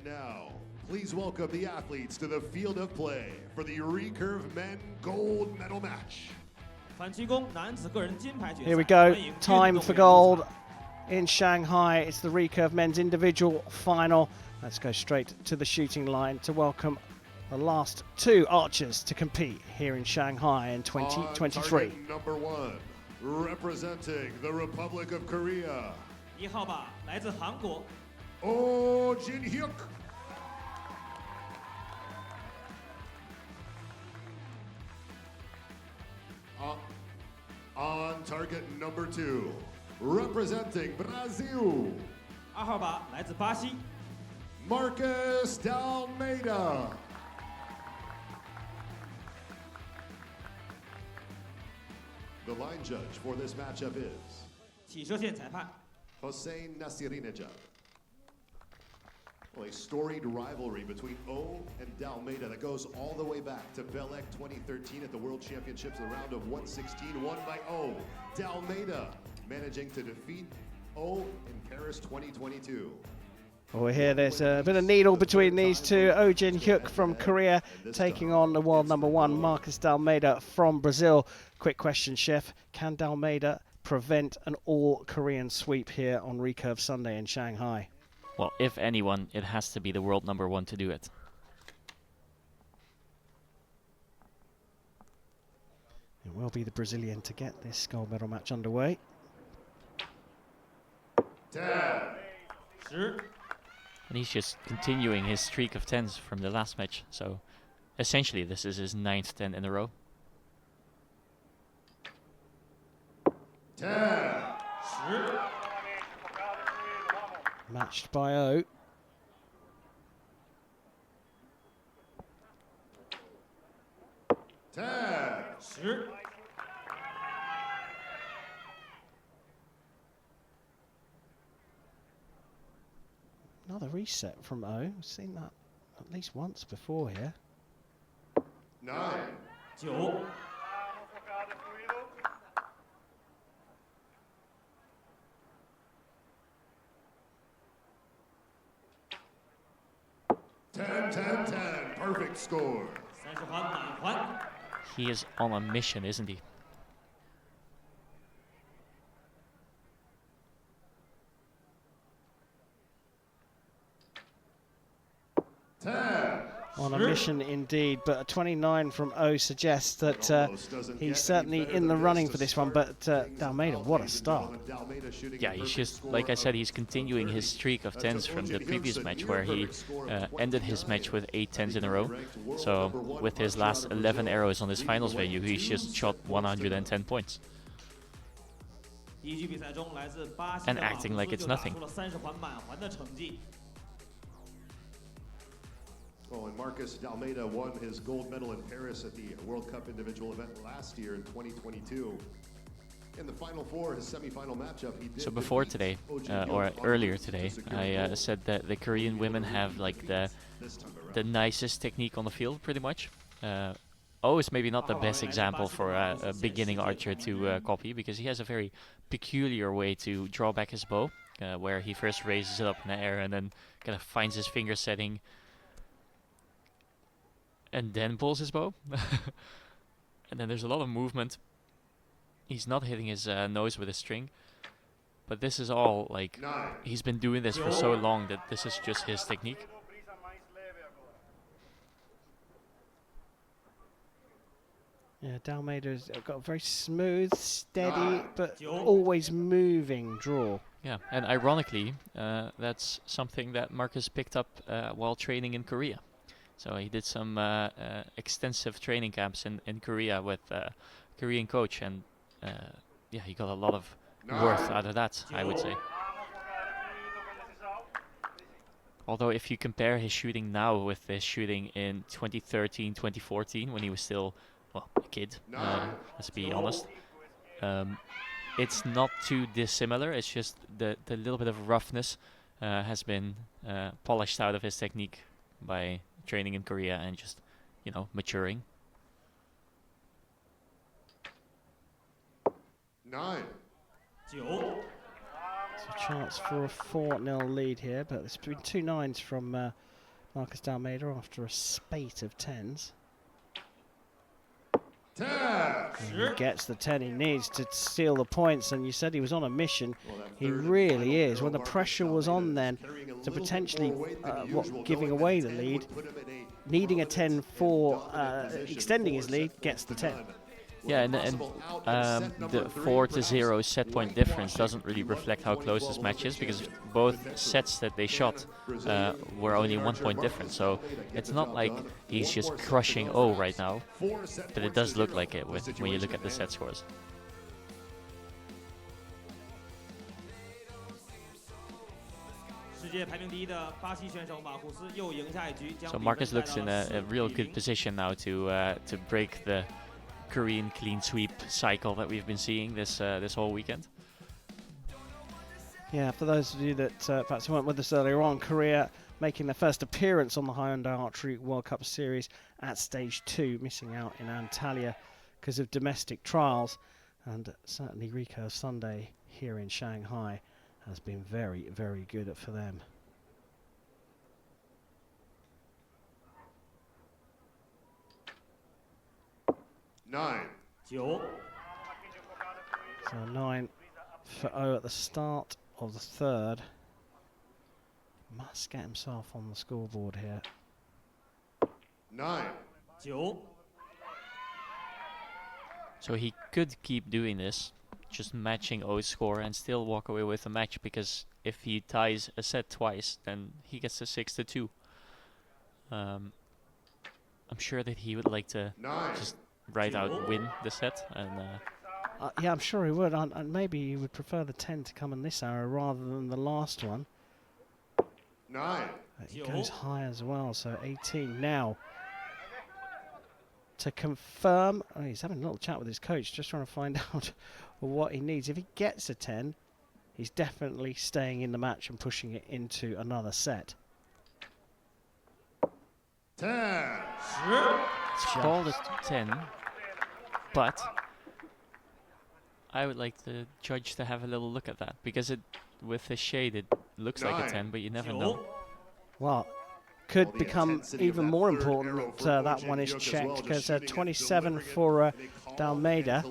now, please welcome the athletes to the field of play for the Recurve Men Gold Medal Match. Here we go, time for gold in Shanghai. It's the Recurve men's individual final. Let's go straight to the shooting line to welcome the last two archers to compete here in Shanghai in 2023. Number 1, representing the Republic of Korea. 1号靶来自韩国 Jin Hyek. On target number 2, representing Brazil. 2号靶来自巴西 Marcus Dalmeida. The line judge for this matchup is 起射线裁判 Hossein Nasirinejad. Well, a storied rivalry between O and Dalmeida that goes all the way back to Belek 2013 at the World Championships, the round of 116, won by O. Dalmeida managing to defeat O in Paris 2022. Well, here there's a bit of needle between these two. Jin Hyek from Korea taking on the world number 1, Marcus Dalmeida from Brazil. Quick question, Chef. Can Dalmeida prevent an all-Korean sweep here on Recurve Sunday in Shanghai? Well, if anyone, it has to be the world number 1 to do it. It will be the Brazilian to get this gold medal match underway. 10. 10 And he's just continuing his streak of 10s from the last match. So essentially this is his 9th 10 in a row. 10. 10 Matched by O. Another reset from O. We've seen that at least once before here. 9. 9 10. Perfect score. 30环满环 He is on a mission, isn't he? On a mission indeed, but a 29 from O suggests that he's certainly in the running for this one, but Dalmeida, what a start. Yeah, he's just, like I said, he's continuing his streak of 10s from the previous match where he ended his match with 8 10s in a row. So with his last 11 arrows on his finals venue, he's just shot 110 points. 第一局比赛中来自巴西 And acting like it's nothing. 出了30环满环的成绩 Oh, and Marcus Dalmeida won his gold medal in Paris at the World Cup individual event last year in 2022. In the Final Four, his semi-final matchup, he did. So before today, or earlier today, I said that the Korean women have like the nicest technique on the field, pretty much. O is maybe not the best example for a beginning archer to copy, because he has a very peculiar way to draw back his bow, where he first raises it up in the air and then kind of finds his finger setting and then pulls his bow. And then there's a lot of movement. He's not hitting his nose with a string, but this is all like, he's been doing this for so long that this is just his technique. Yeah, Dalmeida's got a very smooth, steady, but always moving draw. Yeah, and ironically, that's something that Marcus picked up while training in Korea. So he did some extensive training camps in Korea with a Korean coach, and yeah, he got a lot of worth out of that, I would say. Although if you compare his shooting now with his shooting in 2013, 2014, when he was still, well, a kid, let's be honest, it's not too dissimilar. It's just the little bit of roughness has been polished out of his technique by training in Korea and just, you know, maturing. 9. It's a chance for a 4-0 lead here, but there's been 2 9s from Marcus D'Almeida after a spate of 10s. 10. And he gets the 10 he needs to steal the points, and you said he was on a mission. Well, He third and really final is. arrow, When the Marcus pressure was D'Almeida on then carrying a to little bit potentially more weight than usual, giving knowing away that the 10 lead, would put him in a needing a 10 prominent for and dominant position. extending his 4 lead, set gets the points to 10. none. Yeah, and the 4-0 set point difference doesn't really reflect how close this match is, because both sets that they shot were only 1 point difference. So it's not like he's just crushing O right now, but it does look like it when you look at the set scores. So Marcus looks in a real good position now to break the Korean clean sweep cycle that we've been seeing this whole weekend. Yeah, for those of you that perhaps weren't with us earlier on, Korea making their first appearance on the Hyundai Archery World Cup Series at stage 2, missing out in Antalya because of domestic trials. And certainly Recurve Sunday here in Shanghai has been very, very good for them. Nine. So 9 for O at the start of the third. Must get himself on the scoreboard here. 9. So he could keep doing this, just matching O's score and still walk away with a match, because if he ties a set twice, then he gets a 6-2. I'm sure that he would like to just right out win the set, and yeah, I'm sure he would, and maybe he would prefer the 10 to come in this arrow rather than the last one. 9. He goes high as well, so 18 now. To confirm, oh, he's having a little chat with his coach, just trying to find out what he needs. If he gets a 10, he's definitely staying in the match and pushing it into another set. 10. it's called a 10, but I would like the judge to have a little look at that, because with the shade it looks like a 10, but you never know. Well, could become even more important that one is checked, because 27 for D'Almeida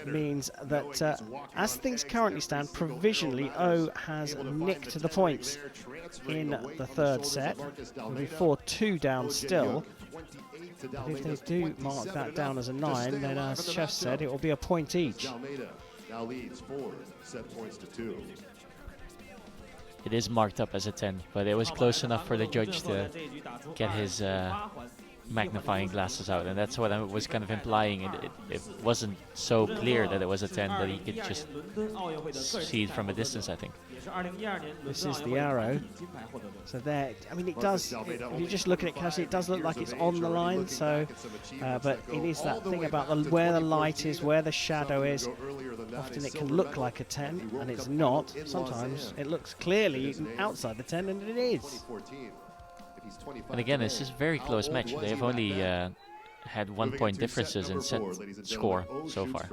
means that as things currently stand, provisionally O has nicked the points in the third set. It'll be 4-2 down still. But if they do mark that down as a 9, then as Chef said, it will be a point each. Now leads 4 set points to 2. It is marked up as a 10, but it was close enough for the judge to get his magnifying glasses out, and that's what I was kind of implying. It wasn't so clear that it was a 10 that he could just see it from a distance, I think. This is the arrow. So there, I mean, it does, if you just look at it casually, it does look like it's on the line, so, but it is that thing about where the light is, where the shadow is. Often it can look like a 10, and it's not. Sometimes it looks clearly outside the 10, and it is. And again, it's just a very close match. They've only had 1 point differences in set score so far.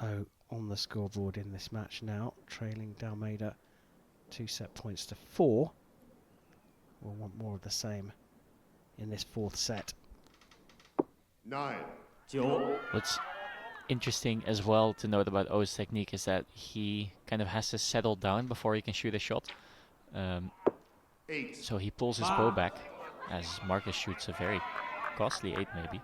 O on the scoreboard in this match now, trailing D'Almeida 2 set points to 4. We'll want more of the same in this fourth set. 9. What's interesting as well to note about O's technique is that he kind of has to settle down before he can shoot a shot. 8. So he pulls his bow back as Marcus shoots a very costly 8 maybe.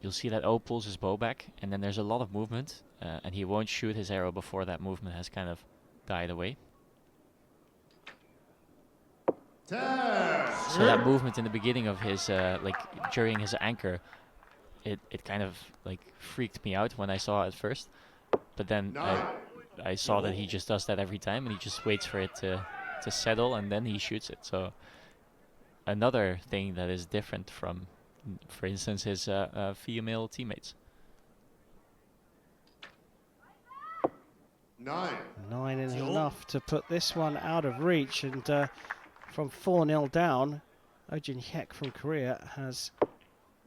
You'll see that O pulls his bow back, and then there's a lot of movement, and he won't shoot his arrow before that movement has kind of died away. 10. So that movement in the beginning of his, like during his anchor, it kind of like freaked me out when I saw it at first. But then I saw that he just does that every time, and he just waits for it to settle, and then he shoots it. So another thing that is different from, for instance, his female teammates. 9. 9 is enough to put this one out of reach, and from 4-0 down, Jin Hyek from Korea has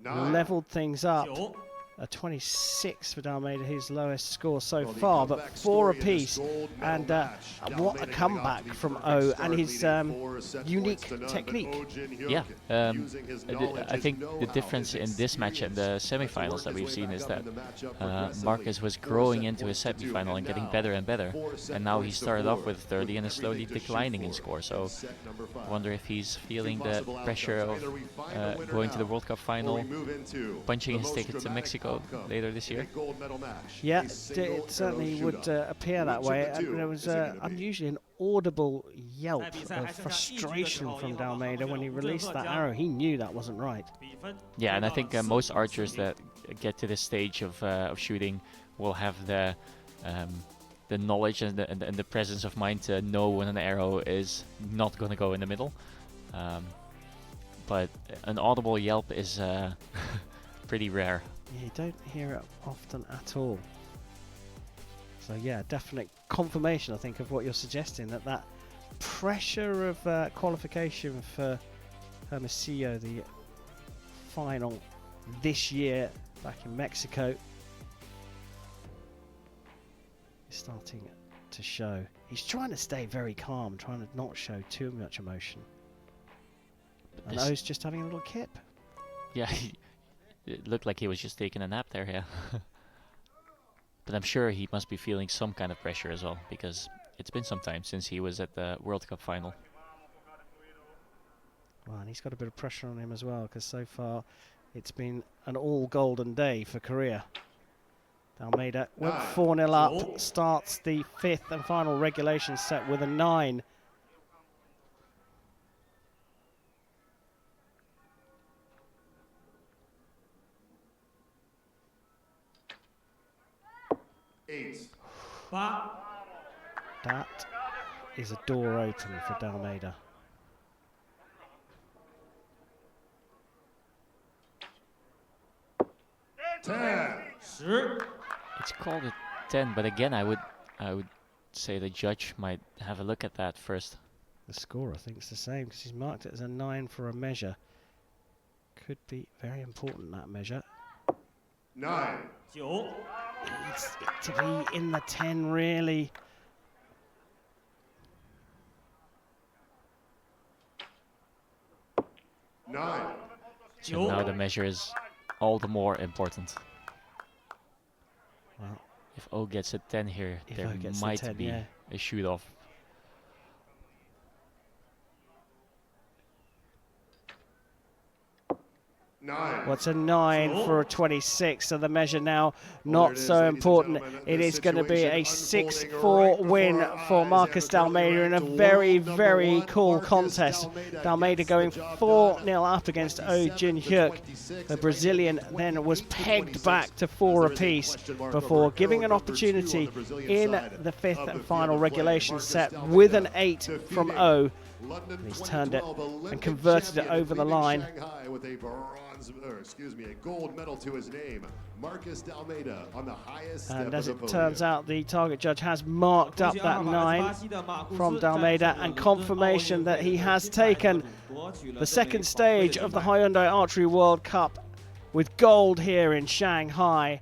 leveled things up a 26 for Dalmeida, his lowest score so far, but 4 apiece. And what a comeback from O and his unique technique. Yeah, I think the difference in this match and the semi-finals that we've seen is that Marcus was growing into his semi-final and getting better and better, and now he started off with 30 and is slowly declining in score. So I wonder if he's feeling the pressure of going to the World Cup final, punching his ticket to Mexico later this year. Yeah, it certainly would appear that way. And there was unusually an audible yelp of frustration from Dalmeida when he released that arrow. He knew that wasn't right. Yeah, and I think most archers that get to this stage of shooting will have the knowledge and the presence of mind to know when an arrow is not going to go in the middle. But an audible yelp is pretty rare. Yeah, you don't hear it often at all. So yeah, definite confirmation, I think, of what you're suggesting, that pressure of qualification for Hermosillo, the final this year back in Mexico, is starting to show. He's trying to stay very calm, trying to not show too much emotion. And O's just having a little kip. Yeah, it looked like he was just taking a nap there, yeah. But I'm sure he must be feeling some kind of pressure as well, because it's been some time since he was at the World Cup final. Well, and he's got a bit of pressure on him as well, because so far it's been an all golden day for Korea. Dalmeida went 4-0 up, starts the 5th and final regulation set with a 9. That is a door open for Dalmeida. It's called a 10, but again, I would say the judge might have a look at that first. The score, I think, is the same because he's marked it as a 9 for a measure. Could be very important, that measure. 9. Needs it to be in the 10, really. So now the measure is all the more important. Well, if O gets a 10 here, there might be a shoot-off. What's a 9 for a 26? So the measure now not so important. It is going to be a 6-4 win for Marcus Dalmeida in a very, very cool contest. Dalmeida going 4-0 up against Oh Jin Hyek. The Brazilian then was pegged back to 4 apiece before giving an opportunity in the 5th and final regulation set with an 8 from O. He's turned it and converted it over the line. Shanghai with a a gold medal to his name. Marcus Dalmeida on the highest step and as of the it turns podium. out, the target judge has marked up that 9 from Dalmeida and confirmation that he has taken the 2nd stage of the Hyundai Archery World Cup with gold here in Shanghai.